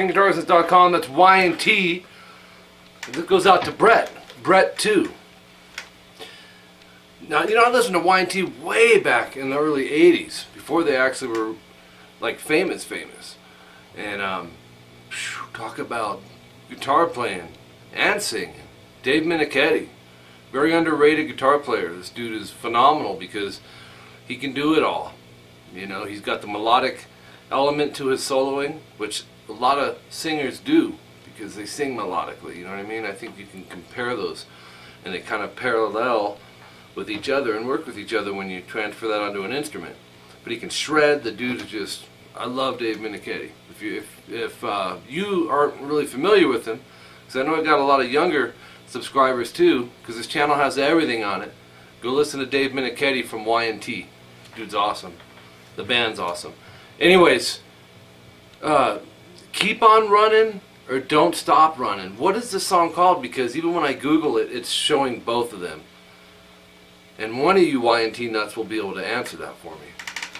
rockinguitarlessons.com. That's Y&T. This goes out to Brett. Brett 2. Now, you know, I listened to Y&T way back in the early 80s, before they actually were, like, famous. And, talk about guitar playing and singing. Dave Minichetti, very underrated guitar player. This dude is phenomenal because he can do it all. You know, he's got the melodic element to his soloing, which a lot of singers do because they sing melodically, you know what I mean? I think you can compare those and they kind of parallel with each other and work with each other when you transfer that onto an instrument. But he can shred. The dude is just, I love Dave Minichetti. If you aren't really familiar with him, because I know I got a lot of younger subscribers too, because this channel has everything on it, go listen to Dave Minichetti from Y&T. Dude's awesome. The band's awesome. Anyways, keep on running or don't stop running. What is this song called? Because even when I Google it, it's showing both of them. And one of you Y&T nuts will be able to answer that for me.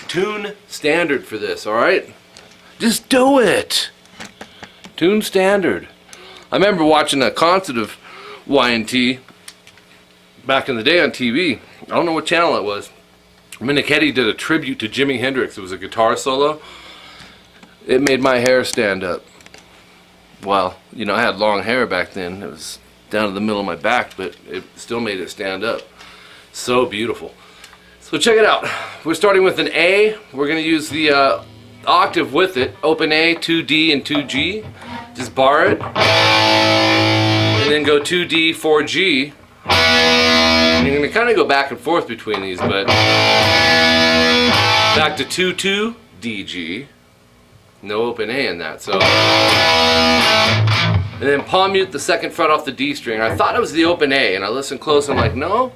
Tune standard for this, alright? Just do it! Tune standard. I remember watching a concert of Y&T back in the day on TV. I don't know what channel it was. Minichetti did a tribute to Jimi Hendrix. It was a guitar solo. It made my hair stand up. Well, you know, I had long hair back then. It was down to the middle of my back, but it still made it stand up. So beautiful. So check it out. We're starting with an A. We're going to use the octave with it. Open A, 2D, and 2G. Just bar it. And then go 2D, 4G. And you're going to kind of go back and forth between these, but back to 2-2, DG. No open A in that, so. And then palm mute the second fret off the D string. I thought it was the open A, and I listened close, and I'm like, no,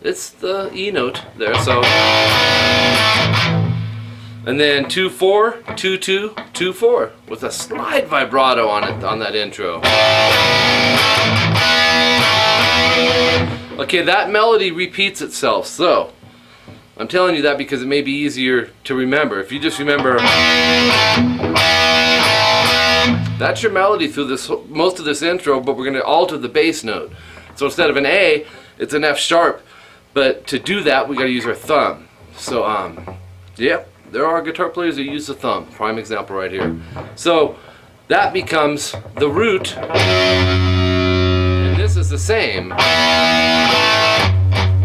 it's the E note there, so. And then 2-4, 2-2, 2-4, with a slide vibrato on it, on that intro. Okay, that melody repeats itself, so I'm telling you that because it may be easier to remember. If you just remember, that's your melody through this most of this intro, but we're going to alter the bass note. So instead of an A, it's an F sharp, but to do that we got to use our thumb. So yeah, there are guitar players that use the thumb. Prime example right here. So that becomes the root. This is the same,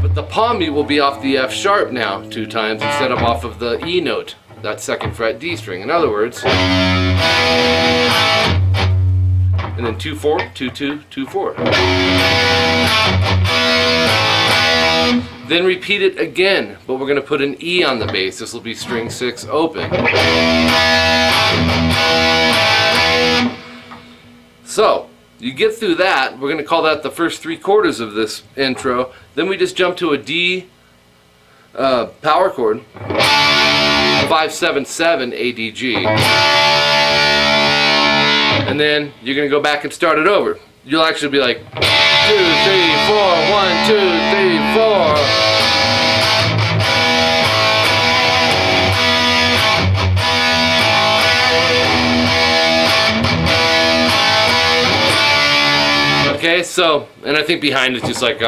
but the palm mute will be off the F sharp now 2 times instead of off of the E note, that second fret D string. In other words, and then 2-4, 2-2, 2-4. Then repeat it again, but we're going to put an E on the bass. This will be string 6 open. So you get through that, we're going to call that the first 3 quarters of this intro. Then we just jump to a D power chord, 5-7-7 ADG, and then you're going to go back and start it over. You'll actually be like 2, 3, 4, 1, 2, 3, 4. Okay, so, and I think behind it's just like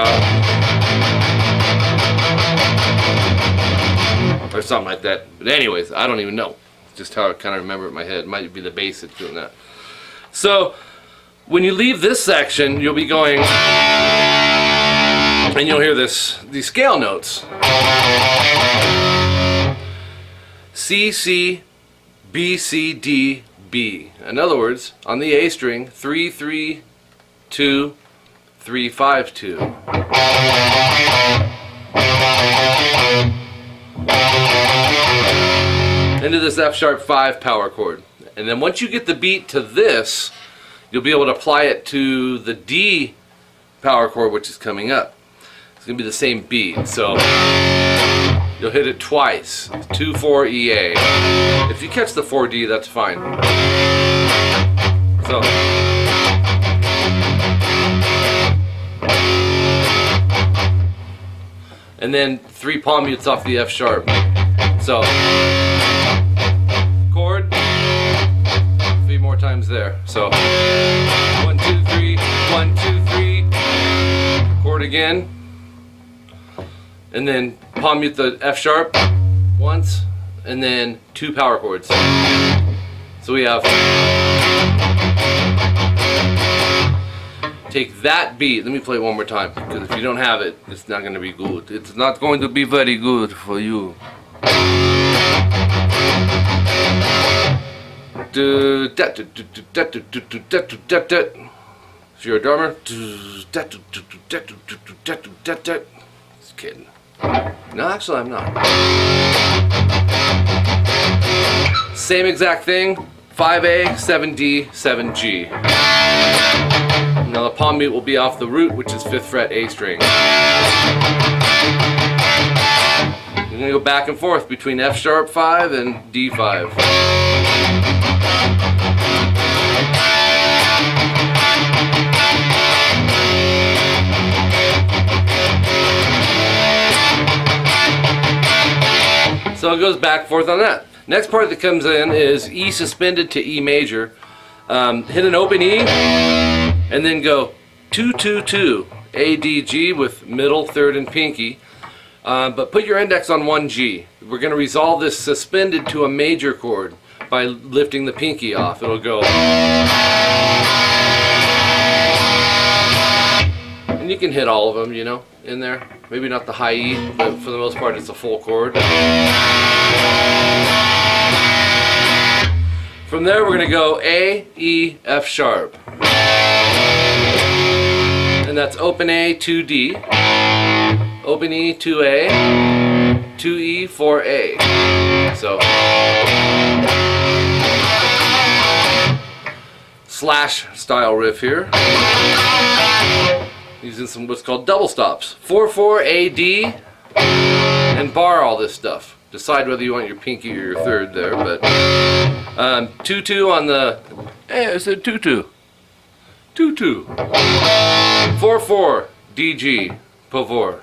or something like that. But anyways, I don't even know. Just how I kind of remember it in my head. It might be the bass that's doing that. So, when you leave this section, you'll be going, and you'll hear these scale notes. C, C, B, C, D, B. In other words, on the A string, 3, 3, 2, 3, 5, 2. Into this F sharp 5 power chord. And then once you get the beat to this, you'll be able to apply it to the D power chord, which is coming up. It's going to be the same beat. So you'll hit it twice. 2, 4, EA. If you catch the 4D, that's fine. So and then 3 palm mutes off the F sharp. So chord, 3 more times there. So 1, 2, 3, 1, 2, 3. Chord again, and then palm mute the F sharp once, and then 2 power chords. So we have. Take that beat. Let me play it one more time, because if you don't have it, it's not going to be good. It's not going to be very good for you. If you're a drummer, just kidding. No, actually I'm not. Same exact thing. 5A, 7D, 7G. Now the palm mute will be off the root, which is 5th fret A string. You're going to go back and forth between F sharp 5 and D5. So it goes back and forth on that. Next part that comes in is E suspended to E major. Hit an open E, and then go 2, 2, 2 A, D, G with middle, third, and pinky. But put your index on 1 G. We're going to resolve this suspended to a major chord by lifting the pinky off. It'll go. And you can hit all of them, you know, in there. Maybe not the high E, but for the most part it's a full chord. From there we're going to go A, E, F sharp. And that's open A, 2D. Open E, 2A. 2E, 4A. So slash style riff here. Using some what's called double stops. 4/4 AD and bar all this stuff. Decide whether you want your pinky or your third there, but 2/2 on the. Hey, I said 2/2. 2/2. 4/4 DG pavor.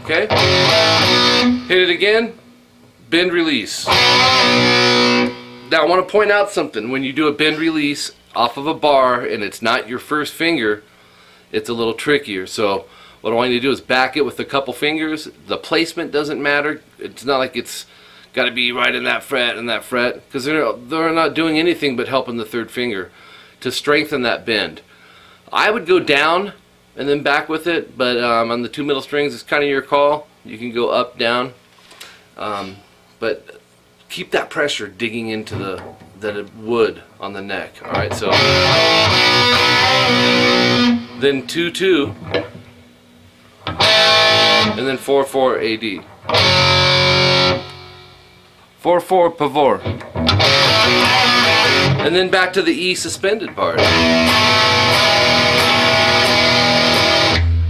Okay. Hit it again. Bend release. Now I want to point out something. When you do a bend release off of a bar and it's not your first finger, it's a little trickier. So what I want you to do is back it with a couple fingers. The placement doesn't matter. It's not like it's got to be right in that fret and that fret, because they're not doing anything but helping the third finger to strengthen that bend. I would go down and then back with it, but on the 2 middle strings it's kind of your call. You can go up, down, but keep that pressure digging into the wood on the neck. Alright, so then 2/2 and then 4/4 AD. 4/4 pavor. And then back to the E suspended part.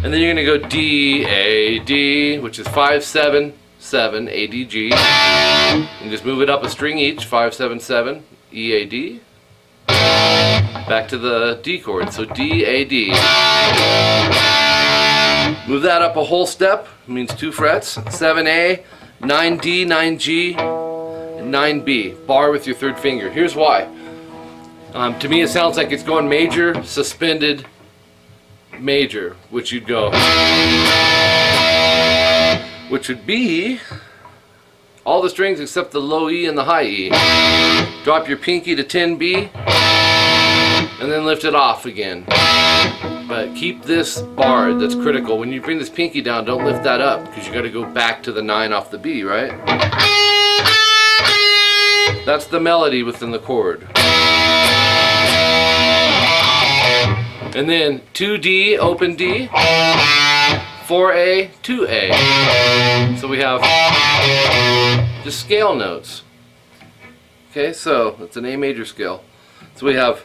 And then you're going to go D, A, D, which is 5, 7, 7, A, D, G. And just move it up a string each, 5, 7, 7, E, A, D. Back to the D chord, so D, A, D. Move that up a whole step, means 2 frets, 7A, 9D, 9G, and 9B. Bar with your 3rd finger. Here's why. To me it sounds like it's going major, suspended, major, which you'd go, which would be all the strings except the low E and the high E. Drop your pinky to 10B and then lift it off again. But keep this barred, that's critical. When you bring this pinky down, don't lift that up because you got to go back to the 9 off the B, right? That's the melody within the chord. And then 2D, open D, 4A, 2A. So we have just scale notes. Okay, so it's an A major scale. So we have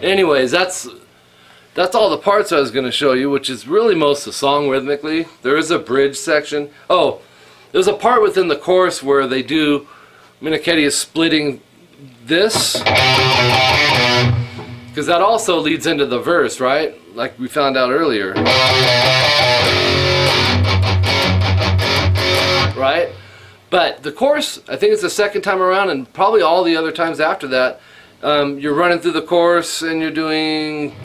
anyways, that's all the parts I was going to show you, which is really most of the song rhythmically. There is a bridge section. Oh, there's a part within the chorus where they do, Minichetti is splitting this, because that also leads into the verse, right? Like we found out earlier. Right? But the chorus, I think it's the 2nd time around, and probably all the other times after that, you're running through the chorus and you're doing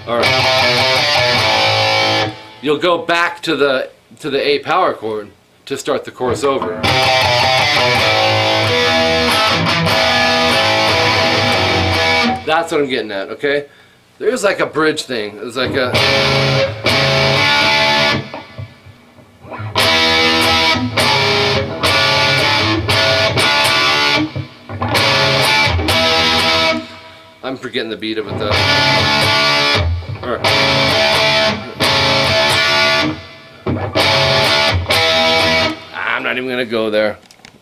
or you'll go back to the A power chord to start the chorus over. That's what I'm getting at, okay? There's like a bridge thing. It's like a I'm forgetting the beat of it though. I'm not even going to go there.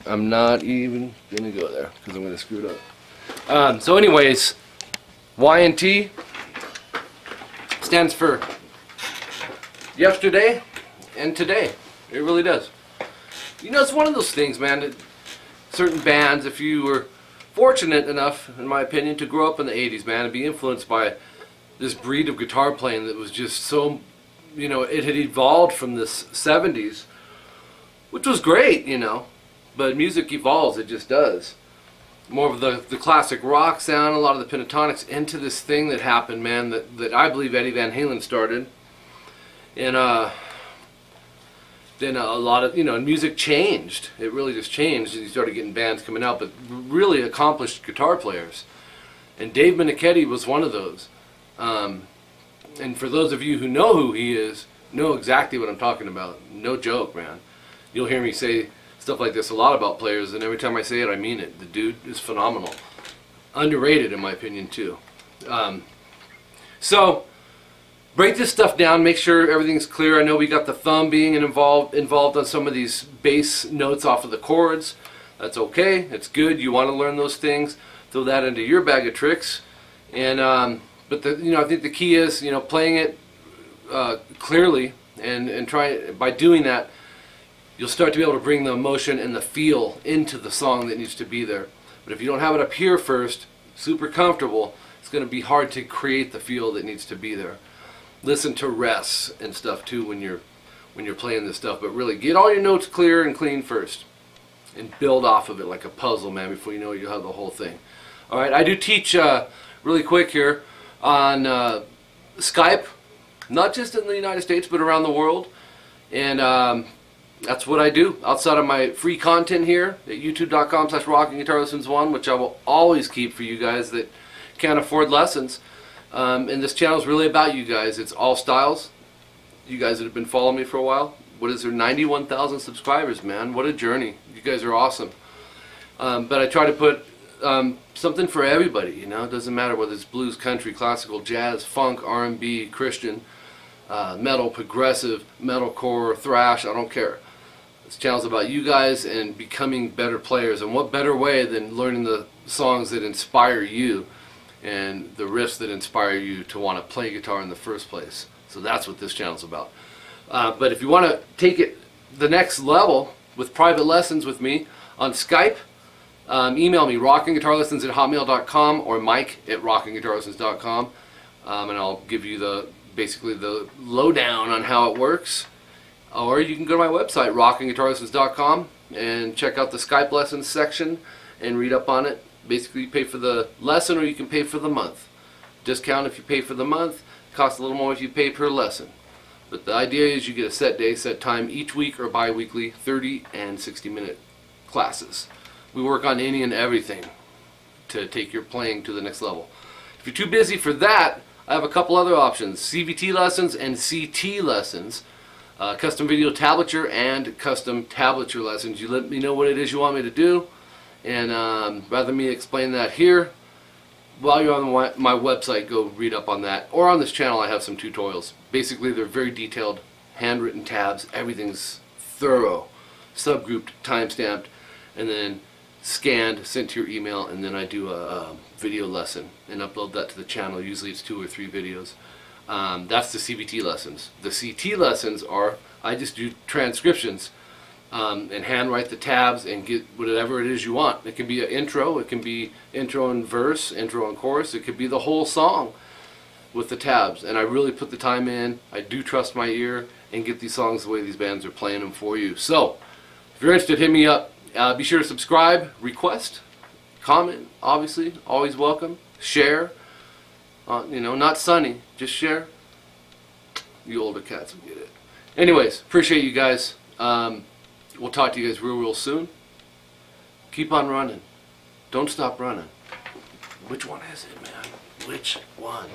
I'm not even going to go there because I'm going to screw it up. So anyways, Y and T stands for yesterday and today. It really does. You know, it's one of those things, man, that certain bands, if you were fortunate enough, in my opinion, to grow up in the 80s, man, and be influenced by this breed of guitar playing that was just so, you know, it had evolved from this 70s, which was great, you know, but music evolves, it just does. More of the classic rock sound, a lot of the pentatonics into this thing that happened, man, that I believe Eddie Van Halen started. And then a lot of, you know, music changed. It really just changed, and you started getting bands coming out, but really accomplished guitar players. And Dave Minichetti was one of those. And for those of you who know who he is, know exactly what I'm talking about. No joke, man. You'll hear me say stuff like this a lot about players, and every time I say it, I mean it. The dude is phenomenal. Underrated, in my opinion, too. So, break this stuff down, make sure everything's clear. I know we got the thumb being involved on some of these bass notes off of the chords. That's okay, it's good. You want to learn those things. Throw that into your bag of tricks. And but you know, I think the key is, you know, playing it clearly, and try, by doing that, you'll start to be able to bring the emotion and the feel into the song that needs to be there. But if you don't have it up here first, super comfortable, it's going to be hard to create the feel that needs to be there. Listen to rests and stuff too when you're playing this stuff, but really get all your notes clear and clean first, and build off of it like a puzzle, man. Before you know it, you'll have the whole thing. All right, I do teach really quick here on Skype, not just in the United States but around the world, and that's what I do outside of my free content here at youtube.com/rockinguitarlessons1, which I will always keep for you guys that can't afford lessons. And this channel is really about you guys. It's all styles, you guys that have been following me for a while. What is there, 91,000 subscribers, man. What a journey. You guys are awesome. But I try to put something for everybody, you know. It doesn't matter whether it's blues, country, classical, jazz, funk, R&B, Christian, metal, progressive, metalcore, thrash, I don't care. This channel's about you guys and becoming better players, and what better way than learning the songs that inspire you and the riffs that inspire you to want to play guitar in the first place. So that's what this channel's about. But if you want to take it the next level with private lessons with me on Skype, email me rockinguitarlessons@hotmail.com or mike@rockinguitarlessons.com, and I'll give you basically the lowdown on how it works. Or you can go to my website, rockinguitarlessons.com, and check out the Skype lessons section and read up on it. Basically, you pay for the lesson or you can pay for the month. Discount if you pay for the month, costs a little more if you pay per lesson. But the idea is you get a set day, set time each week or bi-weekly, 30 and 60-minute classes. We work on any and everything to take your playing to the next level. If you're too busy for that, I have a couple other options: CVT lessons and CT lessons. Custom video tablature and custom tablature lessons. You let me know what it is you want me to do, and rather me explain that here, while you're on my website, go read up on that. Or on this channel I have some tutorials. Basically they're very detailed, handwritten tabs, everything's thorough, subgrouped, time-stamped, and then scanned, sent to your email, and then I do a video lesson and upload that to the channel. Usually it's 2 or 3 videos. That's the CVT lessons. The CT lessons are, I just do transcriptions and handwrite the tabs and get whatever it is you want. It can be an intro, it can be intro and verse, intro and chorus, it could be the whole song with the tabs. And I really put the time in, I do trust my ear, and get these songs the way these bands are playing them for you. So, if you're interested, hit me up. Be sure to subscribe, request, comment, obviously, always welcome, share. You know, not Sunny, just share. You older cats will get it. Anyways, appreciate you guys. We'll talk to you guys real soon. Keep on running. Don't stop running. Which one is it, man? Which one?